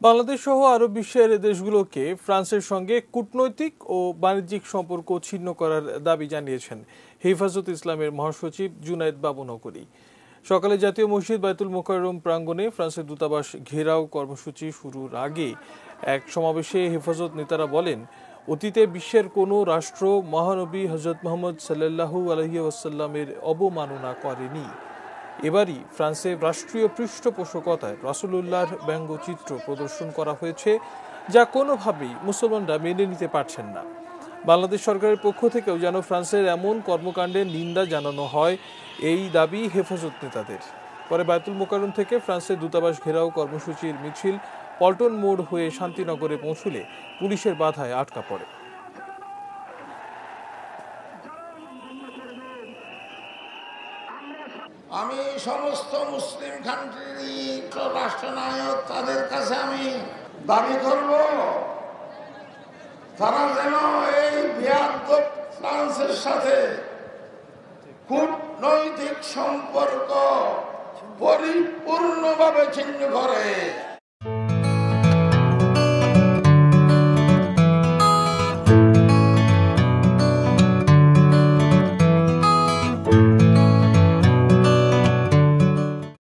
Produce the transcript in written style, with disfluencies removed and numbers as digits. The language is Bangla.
বাংলাদেশ সহ আরব বিশ্বের দেশগুলোকে ফ্রান্সের সঙ্গে কূটনৈতিক ও বাণিজ্যিক সম্পর্ক ছিন্ন করার দাবি জানিয়েছেন হেফাজত ইসলামের মহাসচিব জুনায়েদ বাবুনগরী। সকালে জাতীয় মসজিদ বায়তুল মোকাররম প্রাঙ্গণে ফ্রান্সের দূতাবাস ঘেরাও কর্মসূচি শুরুর আগে এক সমাবেশে হেফাজত নেতারা বলেন, অতীতে বিশ্বের কোনো রাষ্ট্র মহানবী হযরত মুহাম্মদ সাল্লাল্লাহু আলাইহি ওয়াসাল্লামের অবমাননা করেনি। এবারই ফ্রান্সে রাষ্ট্রীয় পৃষ্ঠপোষকতায় রাসূলুল্লাহর ব্যঙ্গচিত্র প্রদর্শন করা হয়েছে, যা কোনোভাবেই মুসলমানরা মেনে নিতে পারছেন না। বাংলাদেশ সরকারের পক্ষ থেকেও যেন ফ্রান্সের এমন কর্মকাণ্ডের নিন্দা জানানো হয়, এই দাবি হেফাজত নেতাদের। পরে বায়তুল মোকাররম থেকে ফ্রান্সের দূতাবাস ঘেরাও কর্মসূচির মিছিল পল্টন মোড় হয়ে শান্তিনগরে পৌঁছলে পুলিশের বাধায় আটকা পড়ে। আমি সমস্ত মুসলিম কান্ট্রির রাষ্ট্রনায়ক তাদের কাছে আমি দাবি করব, তারা যেন এই বেয়াদব ফ্রান্সের সাথে কূটনৈতিক সম্পর্ক পরিপূর্ণভাবে ছিন্ন করে।